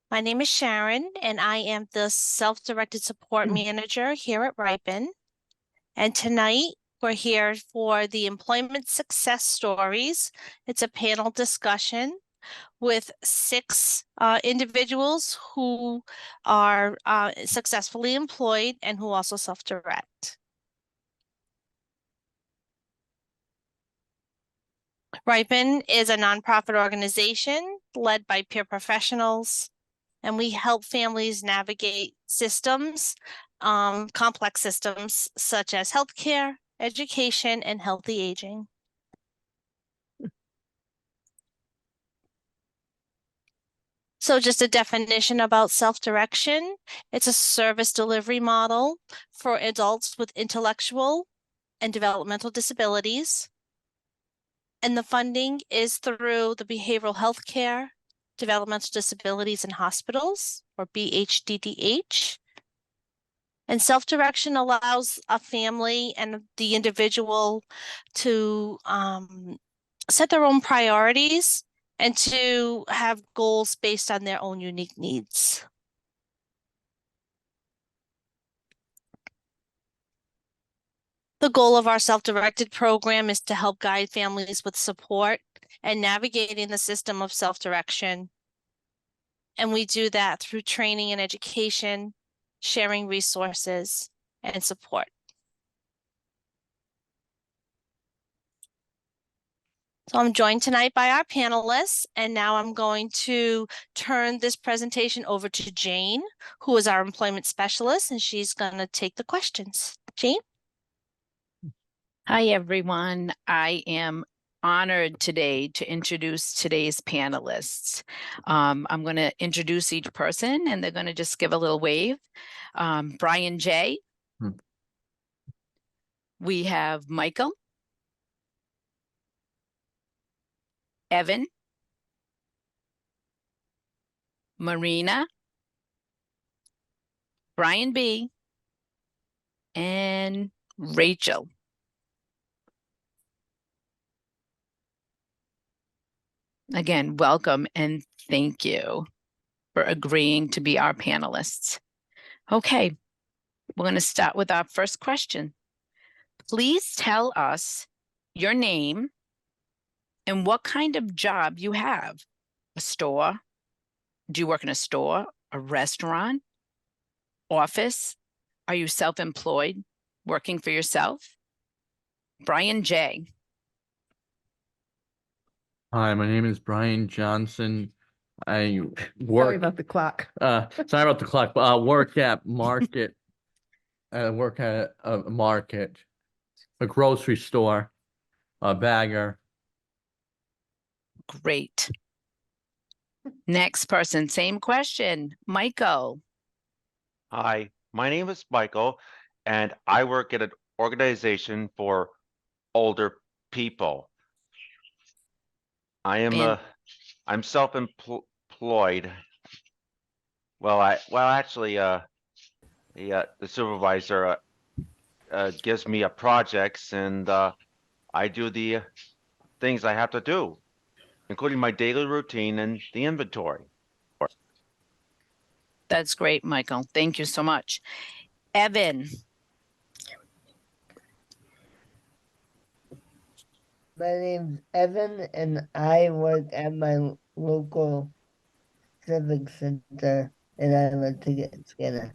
My name is Sharon, and I am the Self-Directed Support Manager here at RIPIN. And tonight, we're here for the Employment Success Stories. It's a panel discussion with 6 individuals who are successfully employed and who also self-direct. RIPIN is a nonprofit organization led by peer professionals, and we help families navigate systems, complex systems such as healthcare, education, and healthy aging. So just a definition about self-direction. It's a service delivery model for adults with intellectual and developmental disabilities. And the funding is through the Behavioral Health Care, Developmental Disabilities in Hospitals, or BHDDH. And self-direction allows a family and the individual to set their own priorities and to have goals based on their own unique needs. The goal of our self-directed program is to help guide families with support and navigating the system of self-direction. And we do that through training and education, sharing resources, and support. So I'm joined tonight by our panelists, and now I'm going to turn this presentation over to Jane, who is our employment specialist, and she's going to take the questions. Jane? Hi, everyone. I am honored today to introduce today's panelists. I'm going to introduce each person, and they're going to just give a little wave. Brian J. We have Michael. Evan, Marina, Brian B, and Rachel. Again, welcome and thank you for agreeing to be our panelists. Okay, we're going to start with our first question. Please tell us your name and what kind of job you have. A store? Do you work in a store, a restaurant, office? Are you self-employed, working for yourself? Brian J. Hi, my name is Brian Johnson. I work. Sorry about the clock. Sorry about the clock. But I work at market. I work at a market, a grocery store, a bagger. Great. Next person, same question. Michael. Hi, my name is Michael, and I work at an organization for older people. I'm self-employed. Actually, the supervisor gives me projects, and I do the things I have to do, including my daily routine and the inventory. That's great, Michael. Thank you so much. Evan. My name's Evan, and I work at my local civic center, and I'm a ticket scanner.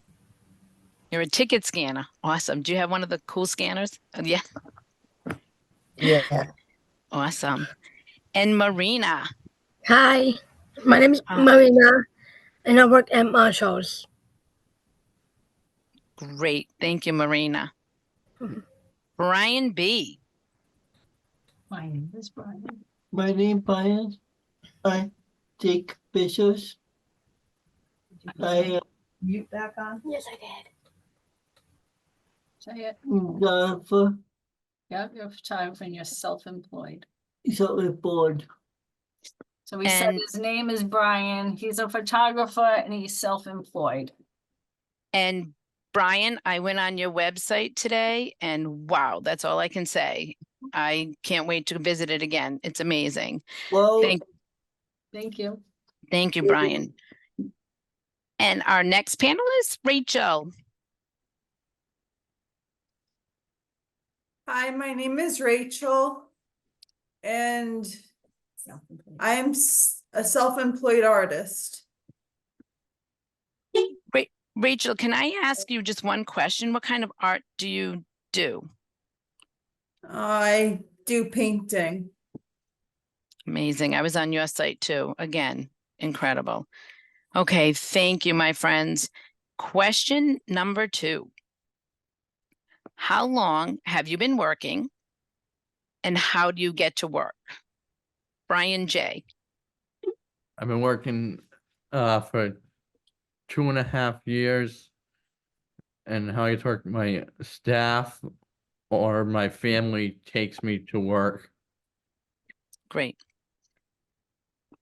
You're a ticket scanner. Awesome. Do you have one of the cool scanners? Yeah. Yeah. Awesome. And Marina. Hi, my name is Marina, and I work at Marshall's. Great. Thank you, Marina. Brian B. My name is Brian. My name is Brian. I take pictures. Mute back on? Yes, I did. Say it. Photographer. Yep, you're a photographer and you're self-employed. Self-employed. So we said his name is Brian. He's a photographer and he's self-employed. And Brian, I went on your website today and wow, that's all I can say. I can't wait to visit it again. It's amazing. Well, thank you. Thank you, Brian. And our next panelist, Rachel. Hi, my name is Rachel, and I am a self-employed artist. Rachel, can I ask you just one question? What kind of art do you do? I do painting. Amazing. I was on your site too. Again, incredible. Okay, thank you, my friends. Question number 2. How long have you been working and how do you get to work? Brian J. I've been working for 2.5 years, and how I work, my staff or my family takes me to work. Great.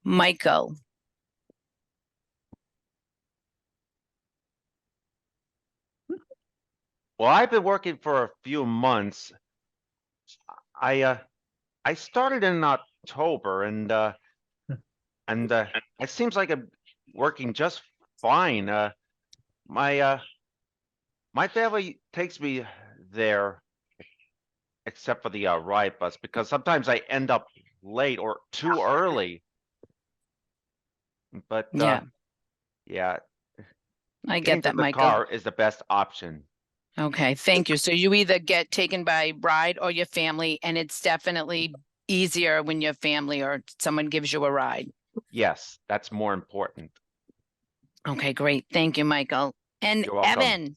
Michael. Well, I've been working for a few months. I started in October and it seems like I'm working just fine. My family takes me there except for the ride bus because sometimes I end up late or too early. But Yeah, yeah, I getting get to that, the Michael. car is the best option. Okay, thank you. So you either get taken by ride or your family, and it's definitely easier when your family or someone gives you a ride. Yes, that's more important. Okay, great. Thank you, Michael. And You're welcome. Evan.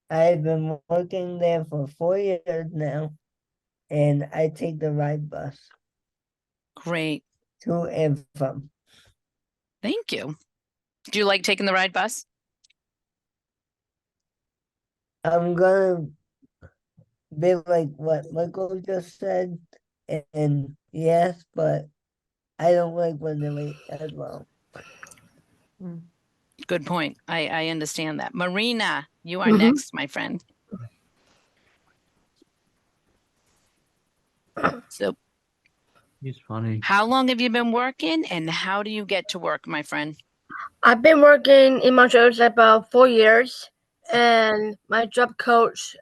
I've been working there for 4 years now, and I take the ride bus Great. to and from. Thank you. Do you like taking the ride bus? I'm gonna be like what Michael just said, and yes, but I don't like when they're late as well. Good point. I understand that. Marina, you are Mhm. next, my friend. So He's funny. how long have you been working and how do you get to work, my friend? I've been working in Montreal for about 4 years, and my job coach,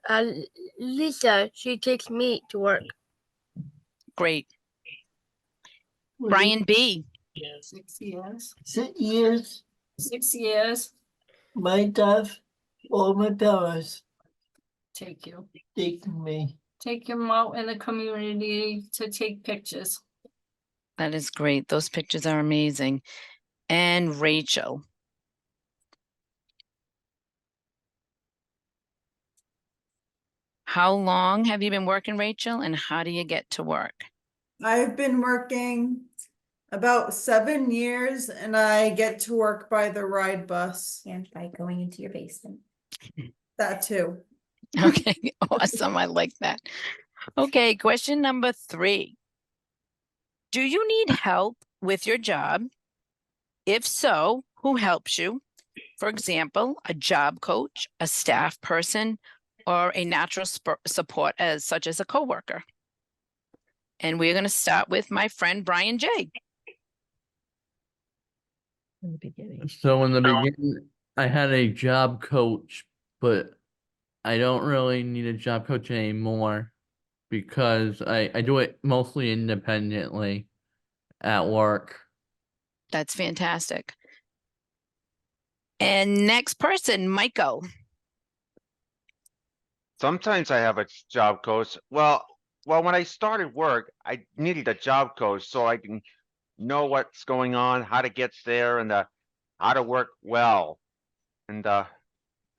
Lisa, she takes me to work. Great. Was it Brian B. 6 years. 6 years? 6 years. My dad or my parents Take you. take me. Take them out in the community to take pictures. That is great. Those pictures are amazing. And Rachel. How long have you been working, Rachel, and how do you get to work? I've been working about 7 years, and I get to work by the ride bus. And by going into your basement. That too. Okay, awesome. I like that. Okay, question number 3. Do you need help with your job? If so, who helps you? For example, a job coach, a staff person, or a natural support such as a coworker. And we're going to start with my friend Brian J. In the beginning. So in the beginning, I had a job coach, but I don't really need a job coach anymore because I do it mostly independently at work. That's fantastic. And next person, Michael. Sometimes I have a job coach. Well, when I started work, I needed a job coach so I can know what's going on, how to get there, and how to work well. And it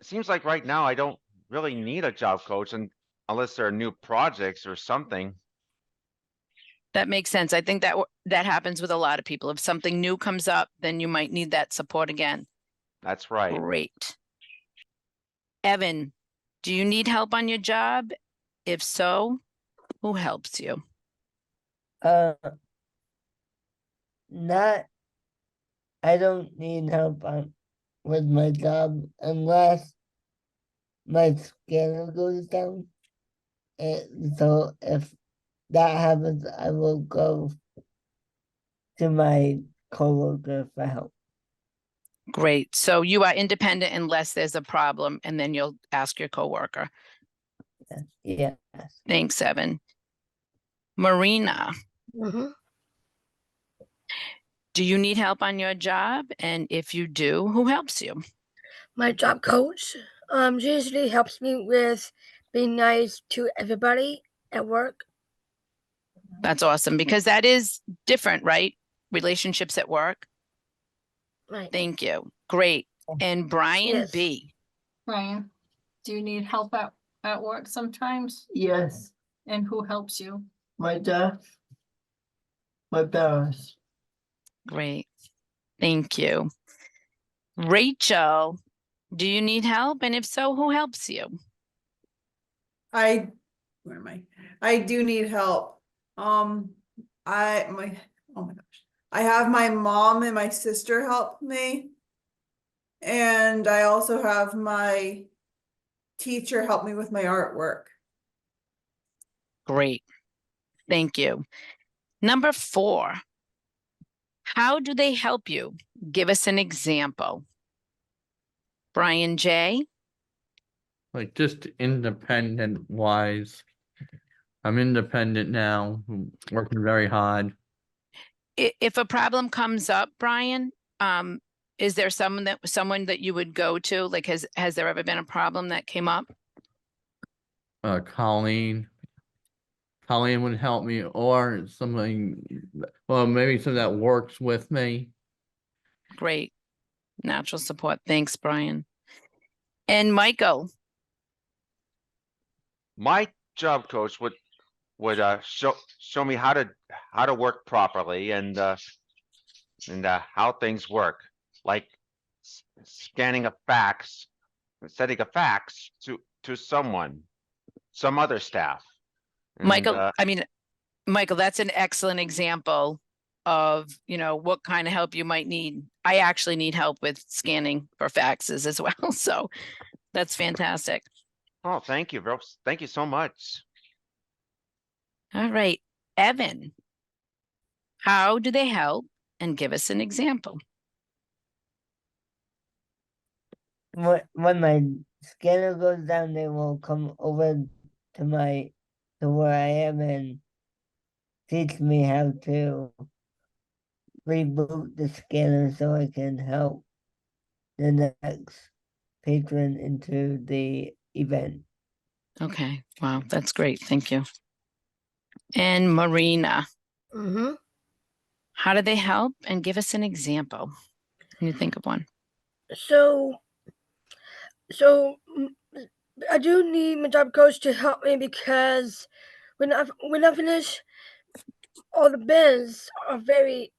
seems like right now I don't really need a job coach, and unless there are new projects or something. That makes sense. I think that happens with a lot of people. If something new comes up, then you might need that support again. That's right. Great. Evan, do you need help on your job? If so, who helps you? Not. I don't need help with my job unless my scanner goes down. And so if that happens, I will go to my coworker for help. Great. So you are independent unless there's a problem, and then you'll ask your coworker. Yes. Thanks, Evan. Marina, Mm-hmm. do you need help on your job? And if you do, who helps you? My job coach, she usually helps me with being nice to everybody at work. That's awesome because that is different, right? Relationships at work. Right. Thank you. Great. And Brian Yes. B. Brian, do you need help at work sometimes? Yes, And who helps you? my dad, my parents. Great. Thank you. Rachel, do you need help? And if so, who helps you? Where am I? I do need help. Oh my gosh. I have my mom and my sister help me. And I also have my teacher help me with my artwork. Great. Thank you. Number 4. How do they help you? Give us an example. Brian J. Like just independent wise. I'm independent now, working very hard. If a problem comes up, Brian, is there someone that you would go to? Like, has there ever been a problem that came up? Colleen would help me, or somebody, well, maybe someone that works with me. Great. Natural support. Thanks, Brian. And Michael. My job coach would show me how to work properly and how things work, like scanning a fax, sending a fax to some other staff. And, Michael, that's an excellent example of, what kind of help you might need. I actually need help with scanning for faxes as well. So that's fantastic. oh, thank you, Rose. Thank you so much. All right, Evan, how do they help? And give us an example. When my scanner goes down, they will come over to where I am and teach me how to reboot the scanner so I can help the next patron into the event. Okay, wow, that's great. Thank you. And Marina, Mm-hmm. how do they help? And give us an example. Can you think of one? So I do need my job coach to help me because when I finish, all the bins are very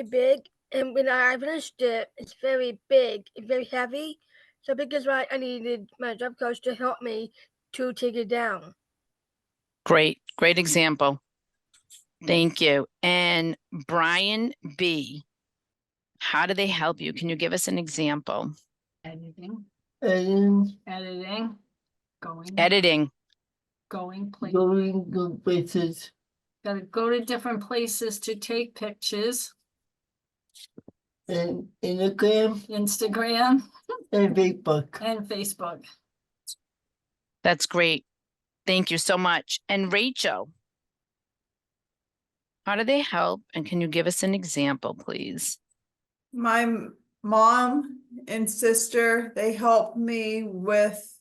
big, and when I finished it, it's very big and very heavy. So because why I needed my job coach to help me to take it down. Great example. Thank you. And Brian B, how do they help you? Can you give us an example? Editing, And Editing. going going good places. gotta go to different places to take pictures. And Instagram Instagram and Facebook. and Facebook. That's great. Thank you so much. And Rachel, how do they help? And can you give us an example, please? My mom and sister, they help me with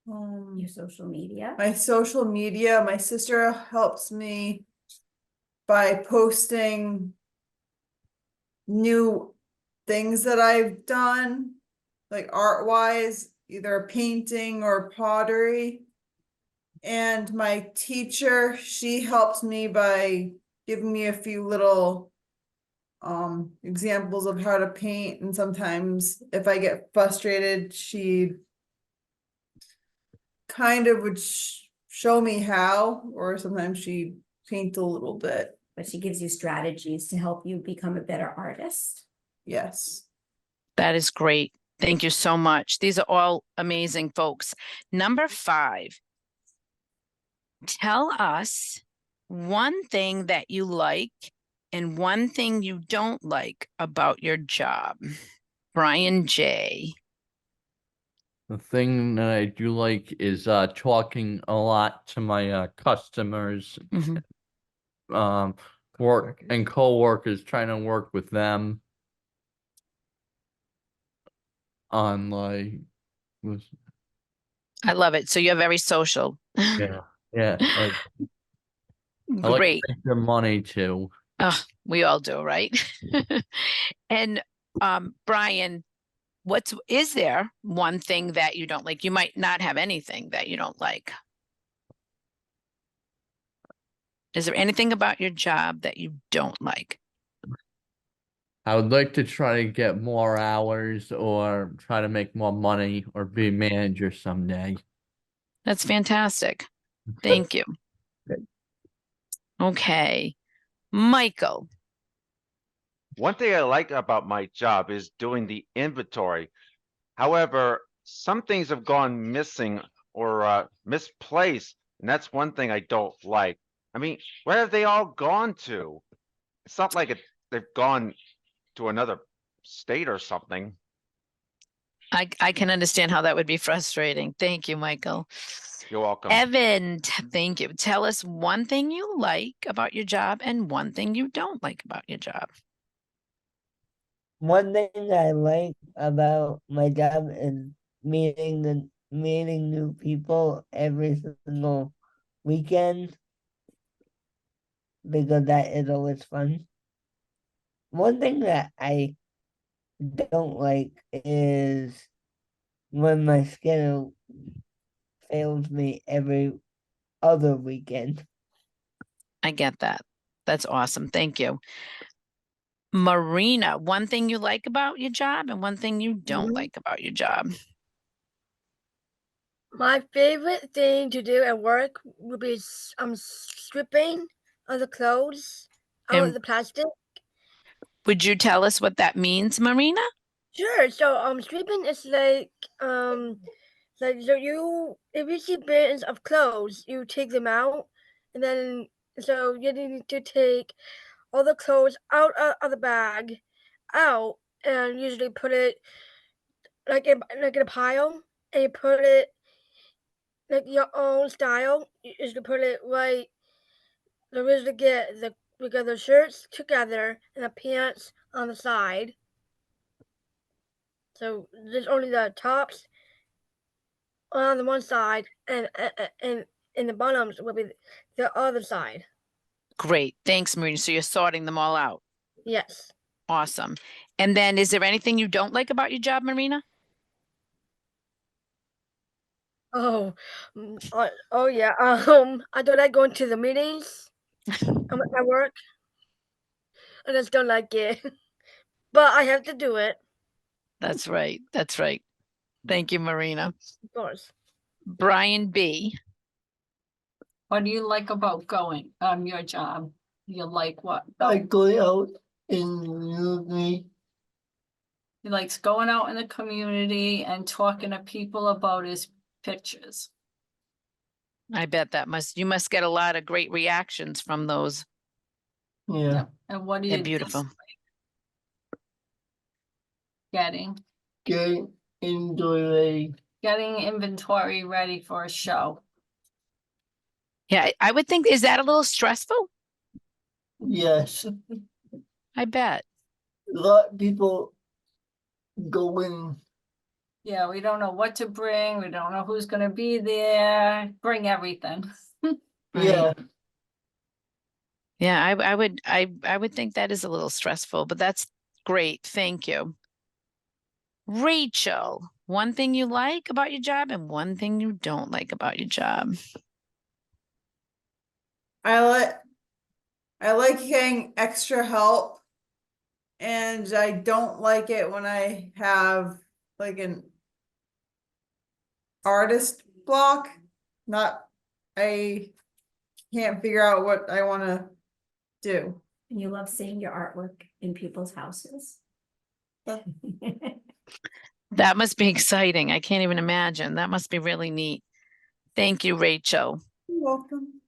Your social media. my social media. My sister helps me by posting new things that I've done, like art wise, either painting or pottery. And my teacher, she helps me by giving me a few little examples of how to paint, and sometimes if I get frustrated, she kind of would show me how, or sometimes she paint a little bit. But she gives you strategies to help you become a better artist. Yes. That is great. Thank you so much. These are all amazing folks. Number 5, tell us one thing that you like and one thing you don't like about your job. Brian J. The thing that I do like is talking a lot to my customers, Mhm. work and co-workers, trying to work with them on like was I love it. So you're very social. yeah like I like to Great. make their money too. Oh, we all do, right? And Brian, is there one thing that you don't like? You might not have anything that you don't like. Is there anything about your job that you don't like? I would like to try to get more hours or try to make more money or be a manager someday. That's fantastic. Thank you. Okay. Michael. One thing I like about my job is doing the inventory. However, some things have gone missing or misplaced, and that's one thing I don't like. I mean, where have they all gone to? It's not like they've gone to another state or something. I can understand how that would be frustrating. Thank you, Michael. You're welcome. Evan, thank you. Tell us one thing you like about your job and one thing you don't like about your job. One thing I like about my job is meeting new people every single weekend, because that is always fun. One thing that I don't like is when my schedule fails me every other weekend. I get that. That's awesome. Thank you. Marina, one thing you like about your job and one thing you don't like about your job. My favorite thing to do at work would be stripping of the clothes out And of the plastic. would you tell us what that means, Marina? Sure. So stripping is like so you, if you see bins of clothes, you take them out, and then so you need to take all the clothes out of the bag, out, and usually put it like in a pile, and you put it like your own style. You usually put it right. The usually get the shirts together and the pants on the side. So there's only the tops on the one side, and the bottoms will be the other side. Great. Thanks, Marina. So you're sorting them all out. Yes. Awesome. And then is there anything you don't like about your job, Marina? Oh, oh yeah. I don't like going to the meetings at work. I just don't like it, but I have to do it, That's right. That's right. Thank you, Marina. of course. Brian B. What do you like about going, your job? You like what? I go out in the He likes going out in the community and talking to people about his pictures. I bet you must get a lot of great reactions from those. yeah, And what do They're you beautiful. dislike getting? getting into Getting inventory ready for a show. Yeah, I would think, is that a little stressful? yes, I bet. a lot of people go in. Yeah, we don't know what to bring. We don't know who's gonna be there. Bring everything. Yeah, Yeah, I would think that is a little stressful, but that's great. Thank you. Rachel, one thing you like about your job and one thing you don't like about your job. I like getting extra help, and I don't like it when I have like an artist block. I can't figure out what I want to do. And you love seeing your artwork in people's houses. That must be exciting. I can't even imagine. That must be really neat. Thank you, Rachel. You're welcome.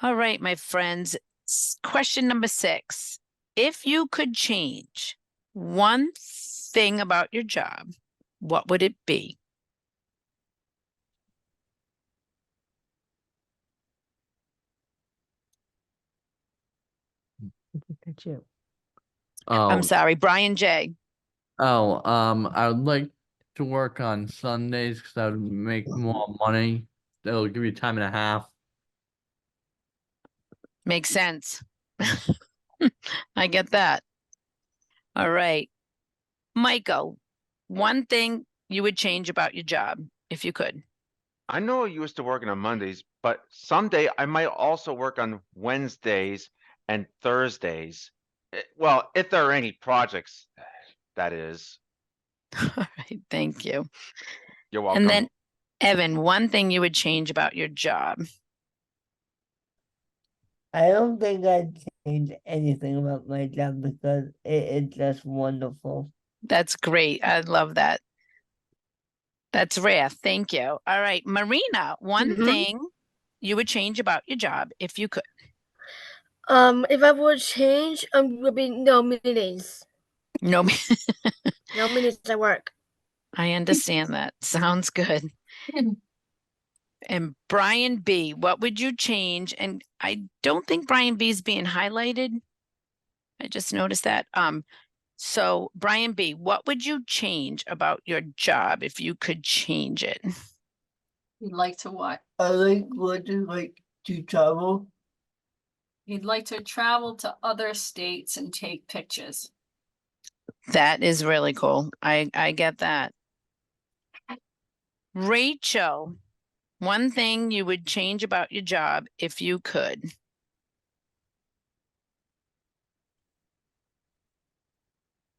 All right, my friends. Question number 6. if you could change one thing about your job, what would it be? That's you. I'm Oh, sorry, Brian J. I would like to work on Sundays because that would make more money. That'll give you time and a half. Makes sense. I get that. All right. Michael, one thing you would change about your job if you could. I know I used to working on Mondays, but someday I might also work on Wednesdays and Thursdays. Well, if there are any projects, that is. All right, thank you. You're welcome. And then, Evan, one thing you would change about your job. I don't think I'd change anything about my job because it's just wonderful. That's great. I love that. That's rare. Thank you. All right, Marina, one Mhm. thing you would change about your job if you could. If I would change, would be no meetings. No, No meetings at work. I understand that. Sounds good. And Brian B, what would you change? And I don't think Brian B is being highlighted. I just noticed that. So Brian B, what would you change about your job if you could change it? You'd like to what? I like to travel. You'd like to travel to other states and take pictures. That is really cool. I get that. Rachel, one thing you would change about your job if you could.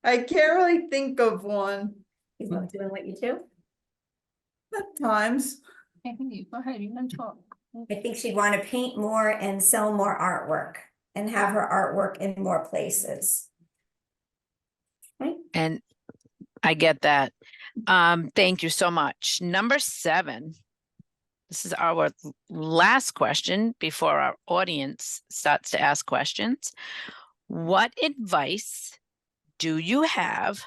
I can't really think of one You love doing what you do. at times. Hey, go ahead, you can talk. I think she'd want to paint more and sell more artwork and have her artwork in more places. Right? And I get that. Thank you so much. Number 7. This is our last question before our audience starts to ask questions. What advice do you have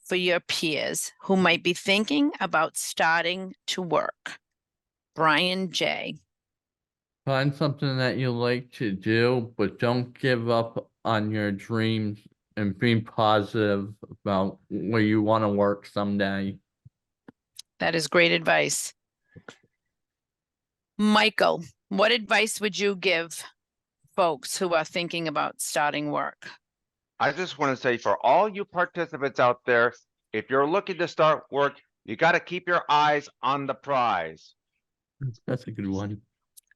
for your peers who might be thinking about starting to work? Brian J. Find something that you like to do, but don't give up on your dreams and be positive about where you want to work someday. That is great advice. Michael, what advice would you give folks who are thinking about starting work? I just want to say for all you participants out there, if you're looking to start work, you got to keep your eyes on the prize. That's a good one.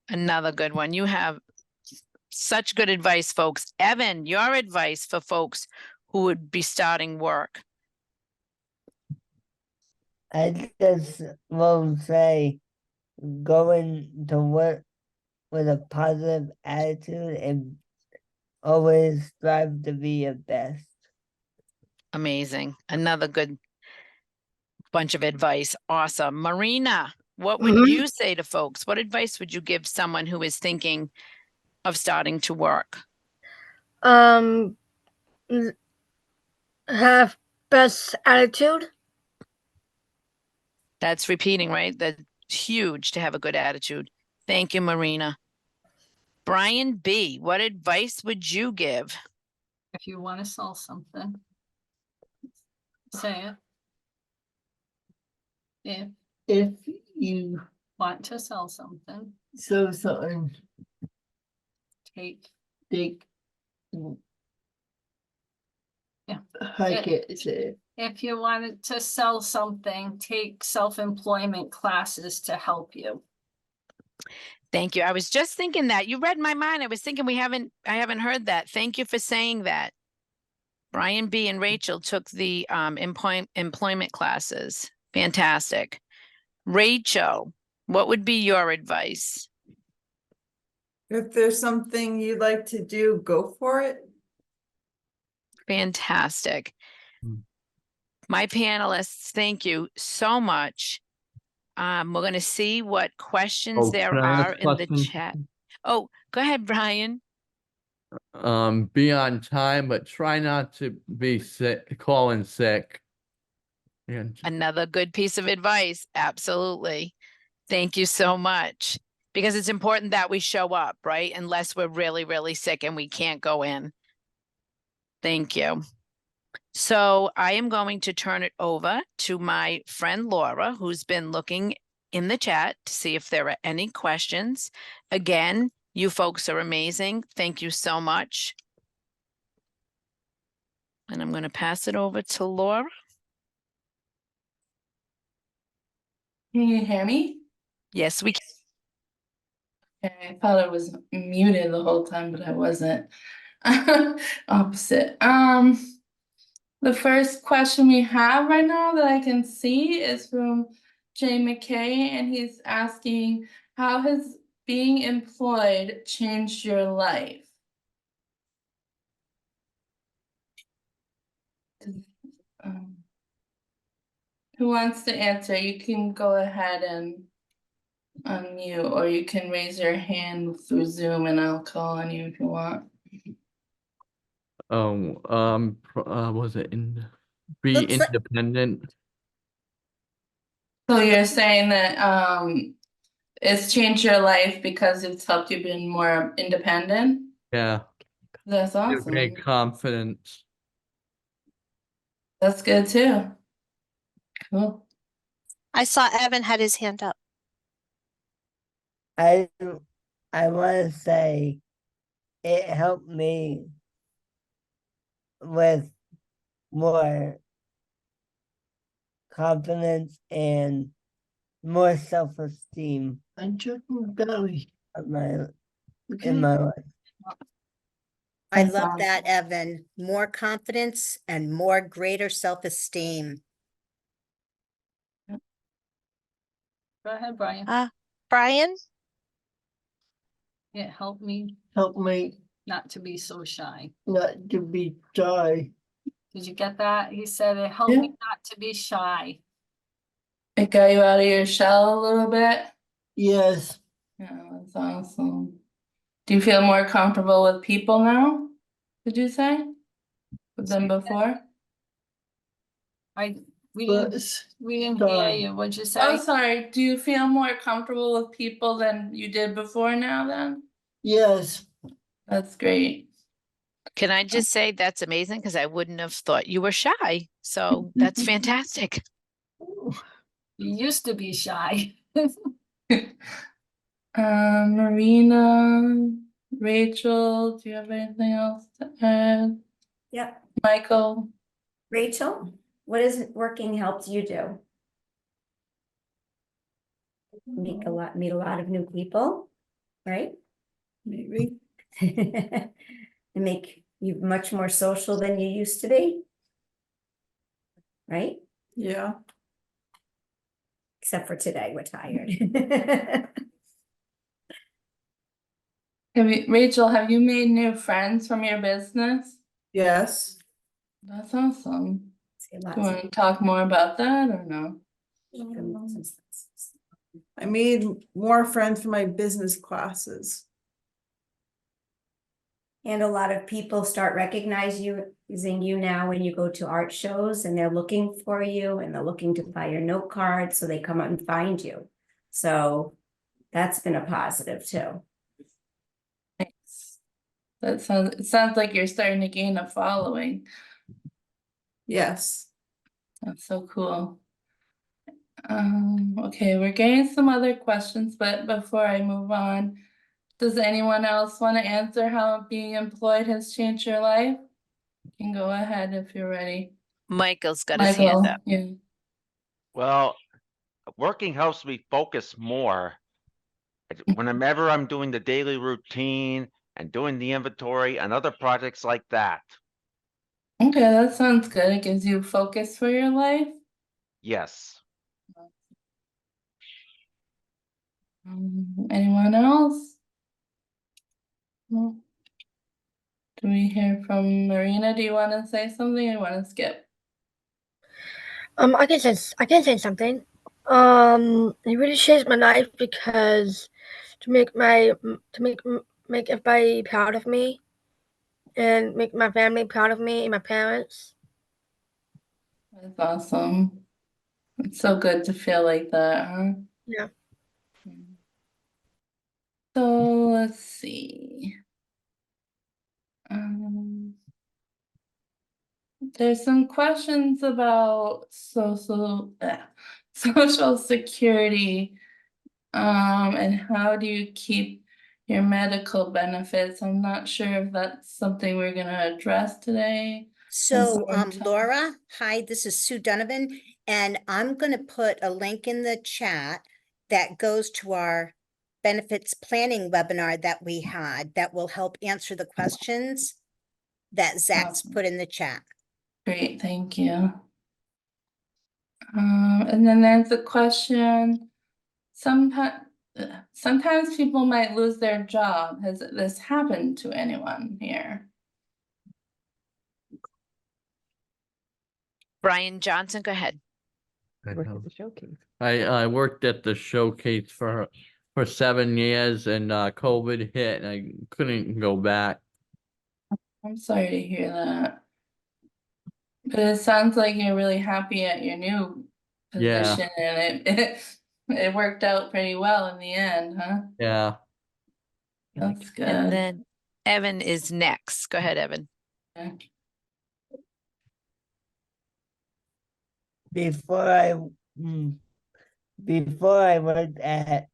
Another good one. You have such good advice, folks. Evan, your advice for folks who would be starting work. I just will say going to work with a positive attitude and always strive to be your best. Amazing. Another good bunch of advice. Awesome. Marina, what would Mhm. you say to folks? What advice would you give someone who is thinking of starting to work? Have best attitude. That's repeating, right? That's huge to have a good attitude. Thank you, Marina. Brian B, what advice would you give? If you want to sell something, say it. If If you want to sell something, sell something, take, take. Yeah. I can't say it. if you wanted to sell something, take self-employment classes to help you. Thank you. I was just thinking that. You read my mind. I was thinking I haven't heard that. Thank you for saying that. Brian B and Rachel took the employment classes. Fantastic. Rachel, what would be your advice? If there's something you'd like to do, go for it. Fantastic. Hmm. My panelists, thank you so much. We're going to see what questions there can I ask are in the questions? chat. Oh, go ahead, Brian. be on time, but try not to be sick, call in sick. And Another good piece of advice. Absolutely. Thank you so much. Because it's important that we show up, right? Unless we're really, really sick and we can't go in. Thank you. So I am going to turn it over to my friend Laura, who's been looking in the chat to see if there are any questions. Again, you folks are amazing. Thank you so much. And I'm going to pass it over to Laura. Can you hear me? Yes, we can. Okay, I thought I was muted the whole time, but I wasn't. Opposite. The first question we have right now that I can see is from Jay McKay, and he's asking, how has being employed changed your life? Um, who wants to answer? You can go ahead and unmute, or you can raise your hand through Zoom and I'll call on you if you want. was it be Looks like- independent? So you're saying that it's changed your life because it's helped you be more independent? Yeah, That's give awesome. me confidence. That's good too. Cool. I saw Evan had his hand up. I want to say it helped me with more confidence and more self-esteem I'm checking belly. of my Okay. in my life. I That's love awesome. that, Evan. More confidence and more greater self-esteem. Go ahead, Brian. Brian? It helped me Help me not to be so shy. not to be shy. Did you get that? He said it helped Yeah. me not to be shy. It got you out of your shell a little bit? Yes, Yeah, that's awesome. Do you feel more comfortable with people now? Did you say? Than before? We but didn't hear shy. you. What'd you Oh, say? sorry. Do you feel more comfortable with people than you did before now then? Yes, That's great. Can I just say that's amazing because I wouldn't have thought you were shy. So that's fantastic. You used to be shy. Marina, Rachel, do you have anything else to add? Yep. Michael? Rachel, what has working helped you do? Meet a lot of new people, right? Maybe. And make you much more social than you used to be. Right? Yeah. Except for today, we're tired. Rachel, have you made new friends from your business? Yes. That's awesome. See, Do you want to talk more about that or no? I made more friends for my business classes. And a lot of people start recognizing you now when you go to art shows and they're looking for you and they're looking to buy your note card, so they come out and find you. So that's been a positive too. Thanks. It sounds like you're starting to gain a following. Yes. That's so cool. Okay, we're getting some other questions, but before I move on, does anyone else want to answer how being employed has changed your life? You can go ahead if you're ready. Michael's got his hand up. Yeah. Well, working helps me focus more. Whenever I'm doing the daily routine and doing the inventory and other projects like that. Okay, that sounds good. It gives you focus for your life. Yes. Anyone else? No? Do we hear from Marina? Do you want to say something or you want to skip? I can say something. It really changed my life because to make everybody proud of me, and make my family proud of me and my parents. That's awesome. It's so good to feel like that, huh? Yeah. So let's see. There's some questions about social security, and how do you keep your medical benefits? I'm not sure if that's something we're gonna address today. So, sometime. Laura, hi, this is Sue Donovan, and I'm gonna put a link in the chat that goes to our benefits planning webinar that we had that will help answer the questions that Zach's Awesome. put in the chat. Great, thank you. And then there's a question. Sometimes people might lose their job. Has this happened to anyone here? Brian Johnson, go ahead. I worked at the showcase for 7 years, and COVID hit and I couldn't go back. I'm sorry to hear that. But it sounds like you're really happy at your new Yeah. position, and it worked out pretty well in the end, huh? Yeah. That's good. And then Evan is next. Go ahead, Evan. Okay. Before I worked at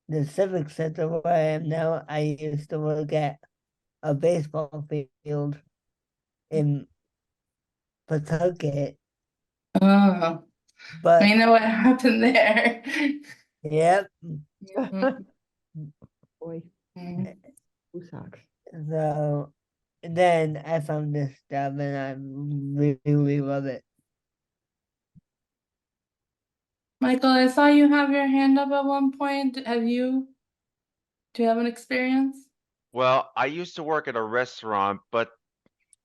the Civic Center where I am now, I used to work at a baseball field in Pawtucket. Oh, But I know what happened there. yep. Boy, Mm. who sucks? So then I found this job and I really love it. Michael, I saw you have your hand up at one point. Do you have an experience? Well, I used to work at a restaurant, but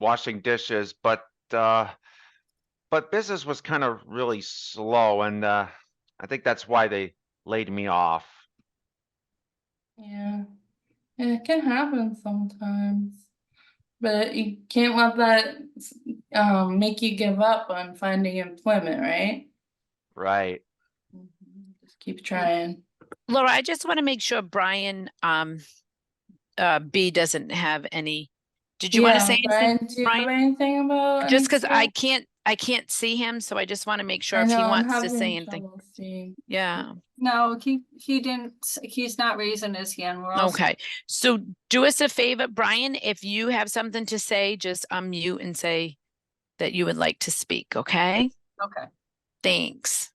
washing dishes, but business was kind of really slow, and I think that's why they laid me off. Yeah, it can happen sometimes, but you can't let that make you give up on finding employment, right? Right. Just keep trying. Laura, I just want to make sure Brian B doesn't have any. Did you want to say Brian, anything, do you Brian? have anything about Just because I anything? can't see him, so I just want to make sure I if he know, I'm wants to say having anything. trouble seeing. Yeah. No, he didn't, he's not raising his hand. We're all Okay. So do us a favor, Brian, if you have something to say, just unmute and say that you would like to speak, okay? okay. Thanks.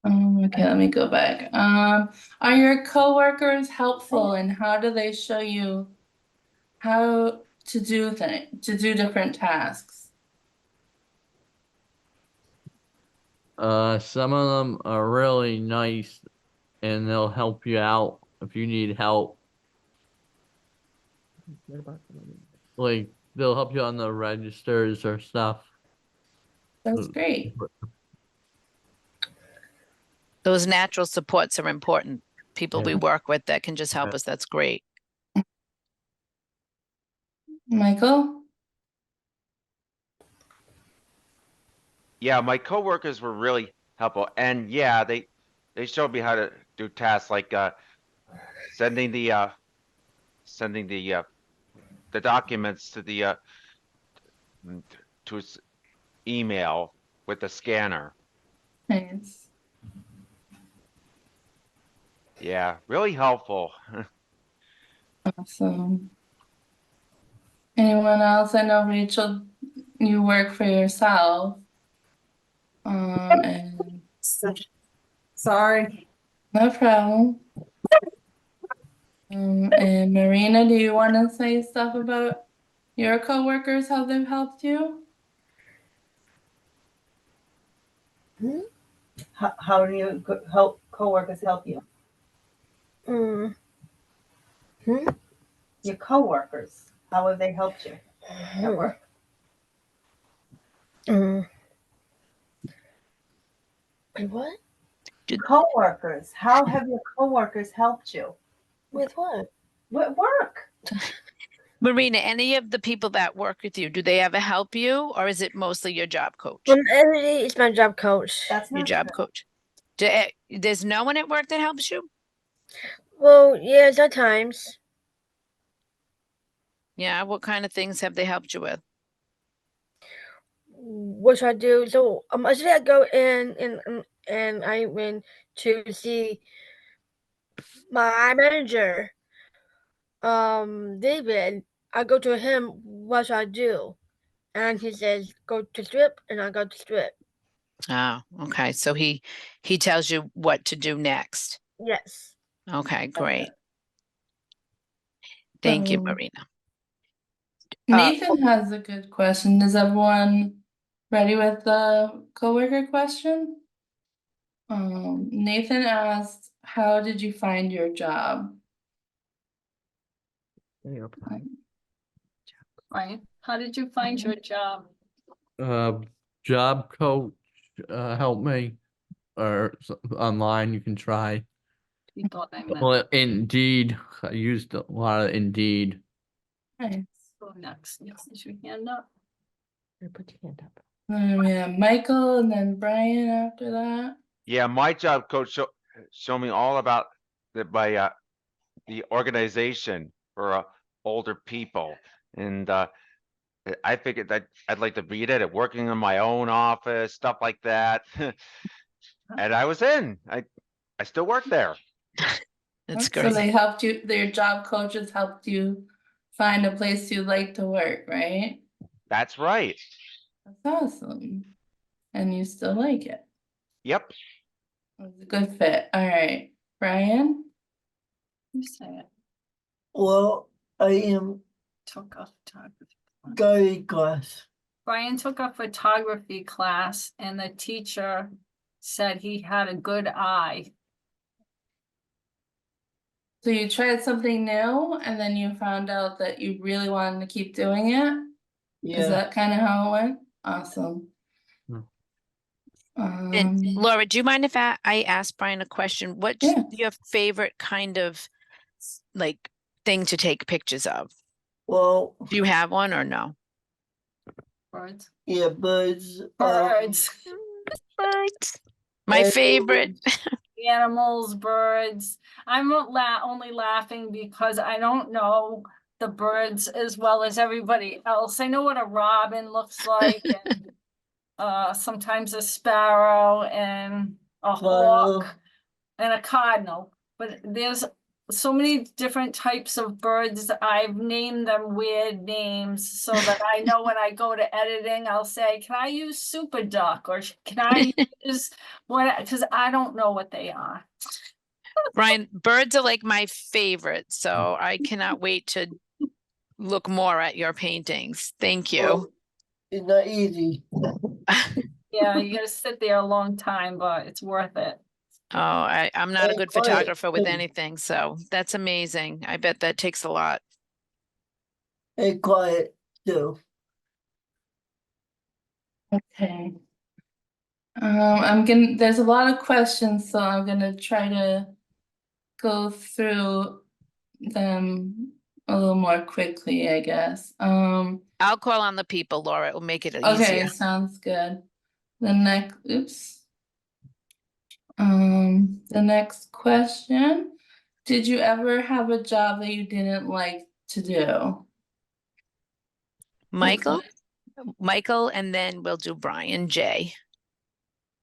Okay, let me go back. Are your coworkers helpful, and how do they show you how to do different tasks? Some of them are really nice and they'll help you out if you need help. What about someone? Like they'll help you on the registers or stuff. That's great. Those natural supports are important. People we Yeah. work with that can just help us. That's great. Michael? Yeah, my coworkers were really helpful, and yeah, they showed me how to do tasks like sending the documents to the to his email with the scanner. Thanks. Yeah, really helpful. Awesome. Anyone else? I know, Rachel, you work for yourself. And Sorry. no problem. And Marina, do you want to say stuff about your coworkers, how they've helped you? How do you help coworkers help you? Your coworkers, how have they helped you at work? What? Coworkers, how have your coworkers helped you? With what? With work. Marina, any of the people that work with you, do they ever help you, or is it mostly your job coach? Everybody is my job coach. That's Your not job true. coach. There's no one at work that helps you? Well, yeah, sometimes. Yeah, what kind of things have they helped you with? What should I do? So actually I go in and I went to see my manager, David. I go to him, what should I do? And he says, go to strip, and I go to strip. Oh, okay. So he tells you what to do next. Yes. Okay, great. Thank you, Marina. Nathan has a good question. Is everyone ready with the coworker question? Nathan asked, how did you find your job? Right? How did you find your job? Job coach, helped me, or online you can try. You thought I meant. Well, Indeed, I used a lot of Indeed. Nice. Go next. Yes, is your hand up? Put your hand up. Then we have Michael and then Brian after that. Yeah, my job coach show me all about the organization for older people, and I figured that I'd like to read it, working in my own office, stuff like that. And I was in. I still work there. That's So great. they helped you, their job coaches helped you find a place you like to work, right? That's right. That's awesome. And you still like it. Yep. It was a good fit. All right. Brian? You say it. Well, I am Took a photography. guiding class. Brian took a photography class and the teacher said he had a good eye. So you tried something new and then you found out that you really wanted to keep doing it? Is Yeah. that kind of how it went? Awesome. Hmm. And Laura, do you mind if I ask Brian a question? What's Yeah. your favorite kind of like thing to take pictures of? Well, Do you have one or no? Birds. yeah, birds. Birds. Birds. My favorite. Animals, birds. I'm only laughing because I don't know the birds as well as everybody else. I know what a robin looks like and sometimes a sparrow and a hawk and a cardinal, but there's so many different types of birds. I've named them weird names so that I know when I go to editing, I'll say, can I use super duck or can I use what? Because I don't know what they are. Brian, birds are like my favorite, so I cannot wait to look more at your paintings. Thank you. Well, it's not easy. Yeah, you gotta sit there a long time, but it's worth it. Oh, I'm not a Hey, good quiet. photographer with Hey. anything, so that's amazing. I bet that takes a lot. Hey, quiet too. Okay. There's a lot of questions, so I'm gonna try to go through them a little more quickly, I guess. I'll call on the people, Laura. It will make it Okay, easier. sounds good. The next question. Did you ever have a job that you didn't like to do? Michael, and then we'll do Brian J.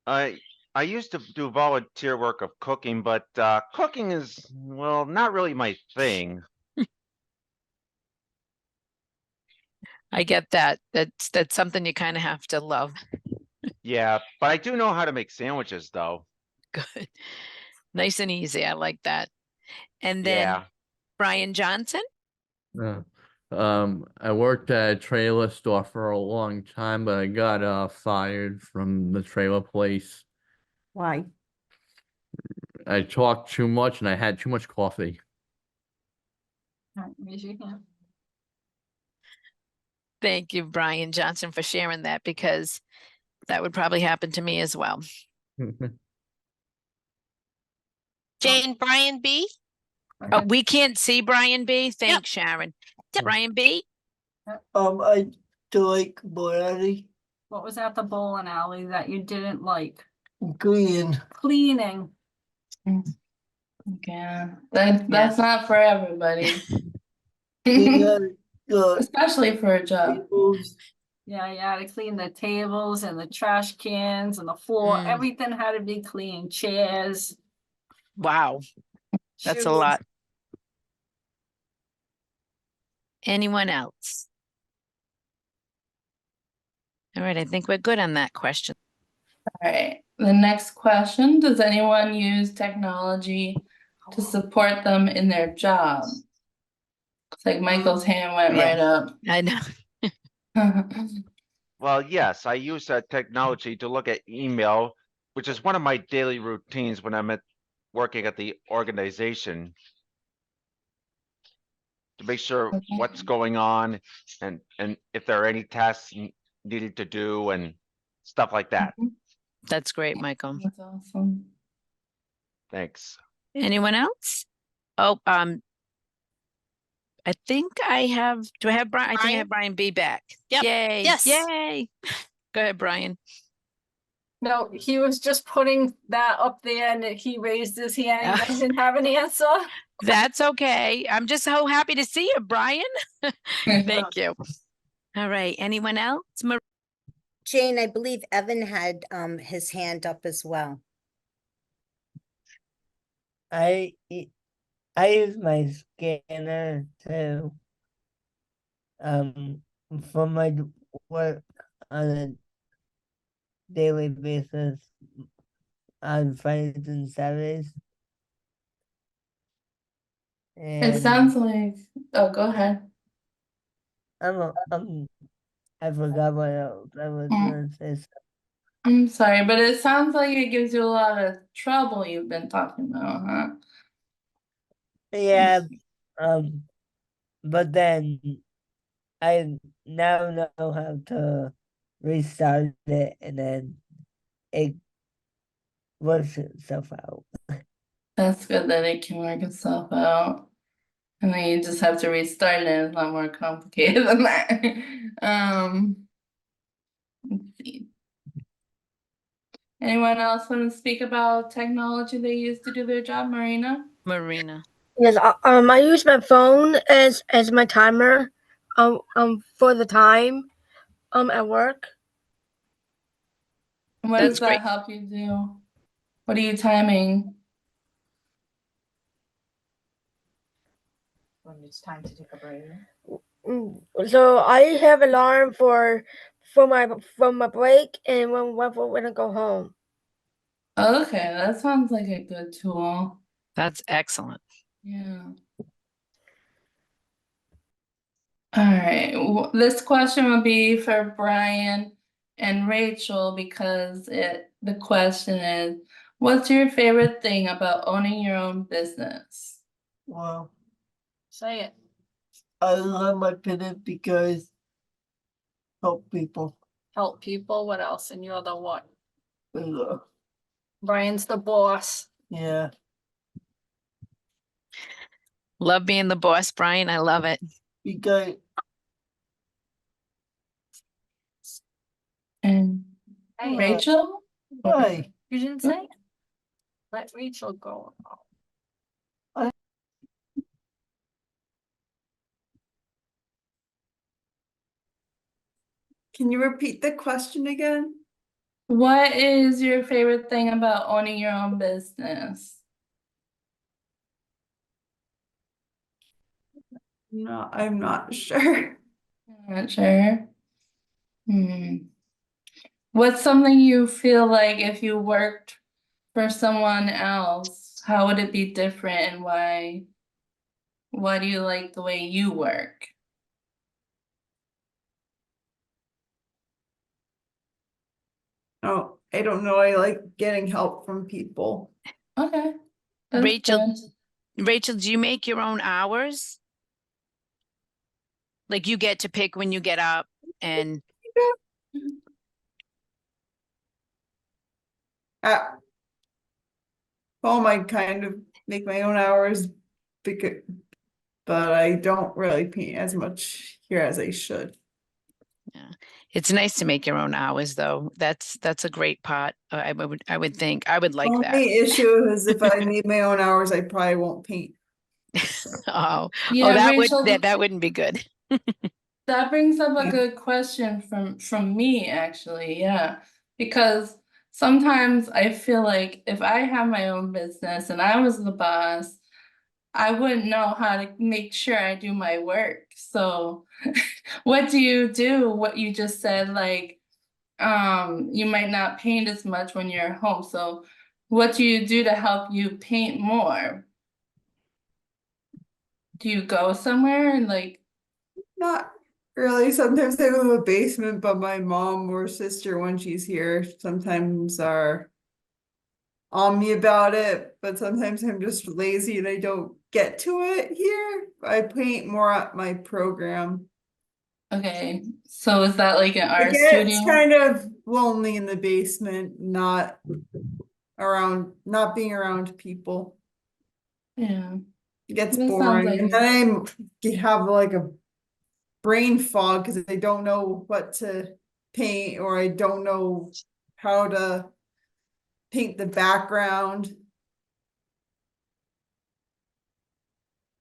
I used to do volunteer work of cooking, but cooking is, well, not really my thing. I get that. That's something you kind of have to love. Yeah, but I do know how to make sandwiches though. Good. Nice and easy. I like that. And then Yeah. Brian Johnson. I worked at a trailer store for a long time, but I got fired from the trailer place. Why? I talked too much and I had too much coffee. All right, raise your hand. Thank you, Brian Johnson, for sharing that, because that would probably happen to me as well. Jane, Brian B. Oh, we can't see Brian B. Thanks, Sharon. Yep. Brian B. I do like bowling, What was at the bowling alley that you didn't like? clean. Cleaning. Yeah, that's not for everybody, Yeah, especially for a job. tables. Yeah, you had to clean the tables and the trash cans and the floor. Mm. Everything had to be clean. Chairs. Wow, that's a shoes. lot. Anyone else? All right, I think we're good on that question. All right, the next question, does anyone use technology to support them in their job? Looks like Michael's hand went Yeah. right up. I know. Well, yes, I use that technology to look at email, which is one of my daily routines when I'm working at the organization. To make sure what's going on and if there are any tasks needed to do and stuff like that. That's great, Michael. That's awesome. Thanks. Anyone else? Oh, I think I have, do I have Brian? I think I Brian? have Brian B back. Yep. Yay. Yes. Yay. Go ahead, Brian. No, he was just putting that up there and he raised his hand. He didn't have an answer. That's okay. I'm just so happy to see you, Brian. Thank you. All right. Anyone else? Jane, I believe Evan had his hand up as well. I use my scanner to for my work on a daily basis on Fridays and Saturdays. It sounds like, oh, go ahead. I forgot what else I was gonna say. I'm sorry, but it sounds like it gives you a lot of trouble you've been talking about, huh? Yeah, but then I now know how to restart it and then it works itself out. That's good that it can work itself out. And then you just have to restart it, and it's a lot more complicated than that. Let's see. Anyone else want to speak about technology they use to do their job, Marina? Marina. Yes, I use my phone as my timer, for the time, at work. And what does that help you do? What are you timing? When it's time to take a break. So I have alarm for my break and when I go home. Okay, that sounds like a good tool. That's excellent. Yeah. All right, this question will be for Brian and Rachel because the question is, what's your favorite thing about owning your own business? Well, Say it. I love my business because help people. Help people. What else? And you're the what? Yeah. Brian's the boss. Yeah. Love being the boss, Brian. I love it. Because And Hey, Rachel? why? you didn't say it? Let Rachel go. Can you repeat the question again? What is your favorite thing about owning your own business? No, I'm not sure. Not sure. What's something you feel like if you worked for someone else, how would it be different and why? Why do you like the way you work? Oh, I don't know. I like getting help from people. Okay. That's Rachel, good. Rachel, do you make your own hours? Like you get to pick when you get up and At home, I kind of make my own hours because, but I don't really paint as much here as I should. Yeah. It's nice to make your own hours though. That's a great part. I would think I would like that. Only issue is if I made my own hours, I probably won't paint. Oh, Yeah, Rachel, that wouldn't be good. that brings up a Yeah. good question from me actually. Yeah, because sometimes I feel like if I have my own business and I was the boss, I wouldn't know how to make sure I do my work. So what do you do? What you just said, like, you might not paint as much when you're home. So what do you do to help you paint more? Do you go somewhere and like, Not really. Sometimes I go to the basement, but my mom or sister, when she's here, sometimes are on me about it, but sometimes I'm just lazy and I don't get to it here. I paint more at my program. okay, so is that like an It art gets studio? kind of lonely in the basement, not being around people. Yeah, It gets that sounds boring. like And it. then I have like a brain fog because I don't know what to paint or I don't know how to paint the background.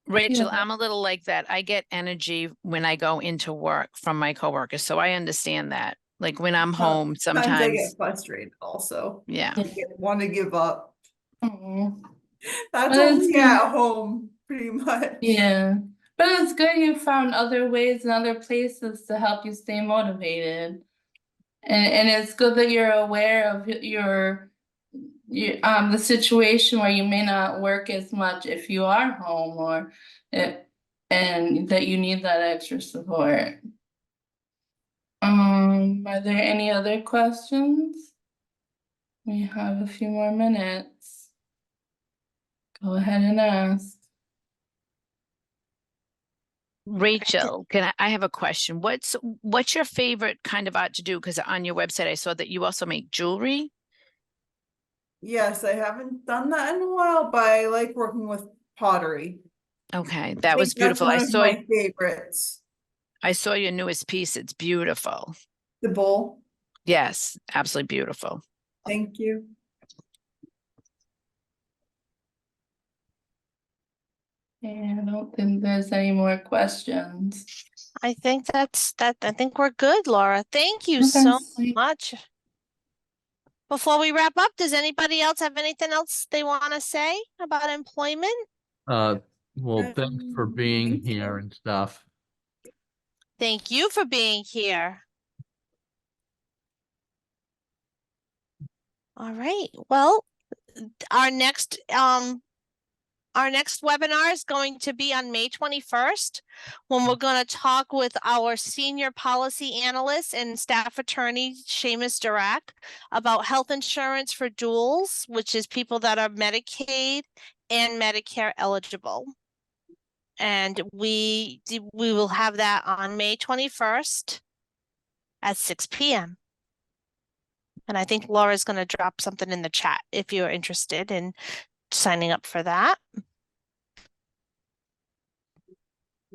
Rachel, Yeah. I'm a little like that. I get energy when I go into work from my coworkers, so I understand that. Like when I'm home, Sometimes I get sometimes, frustrated also. yeah. Want to give up. Aw. That's But it's only good. at home, pretty much. Yeah. But it's good you found other ways and other places to help you stay motivated. And it's good that you're aware of the situation where you may not work as much if you are home or it, and that you need that extra support. Are there any other questions? We have a few more minutes. Go ahead and ask. Rachel, I have a question. What's your favorite kind of art to do? Because on your website, I saw that you also make jewelry. Yes, I haven't done that in a while, but I like working with pottery. Okay, I that was think that's beautiful. one of my favorites. I saw your newest piece. It's beautiful. The bowl. Yes, absolutely beautiful. Thank you. And I don't think there's any more questions. I think that's that. I think we're good, Laura. Thank you Okay. so much. Before we wrap up, does anybody else have anything else they want to say about employment? Well, thanks for being think so. here and stuff. Thank you for being here. All right. Well, our next webinar is going to be on May 21st, when we're going to talk with our senior policy analyst and staff attorney, Seamus Dirac, about health insurance for duals, which is people that are Medicaid and Medicare eligible. And we will have that on May 21st at 6 p.m. And I think Laura's going to drop something in the chat if you're interested in signing up for that.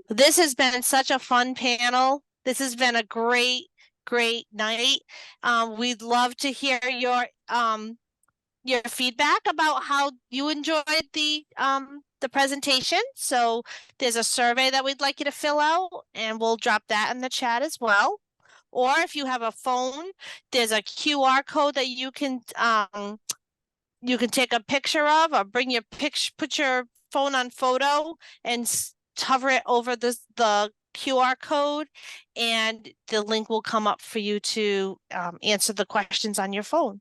This has been such a fun panel. This has been a great night. We'd love to hear your feedback about how you enjoyed the presentation. So there's a survey that we'd like you to fill out, and we'll drop that in the chat as well. Or if you have a phone, there's a QR code that you can take a picture of, or bring your put your phone on photo and hover it over the QR code, and the link will come up for you to answer the questions on your phone.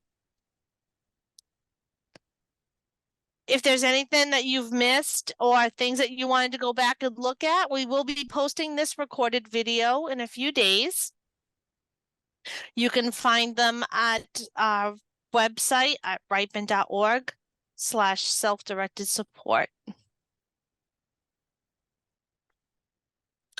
If there's anything that you've missed or things that you wanted to go back and look at, we will be posting this recorded video in a few days. You can find them at our website at ripin.org/self-directed support.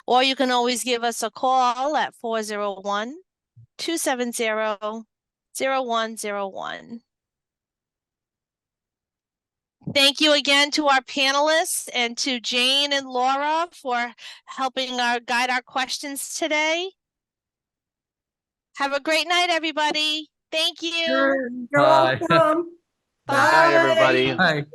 Or you can always give us a call at 401-270-0101. Thank you again to our panelists and to Jane and Laura for helping guide our questions today. Have a great night, everybody. Thank you. You're Bye. welcome. Good night, everybody. Bye.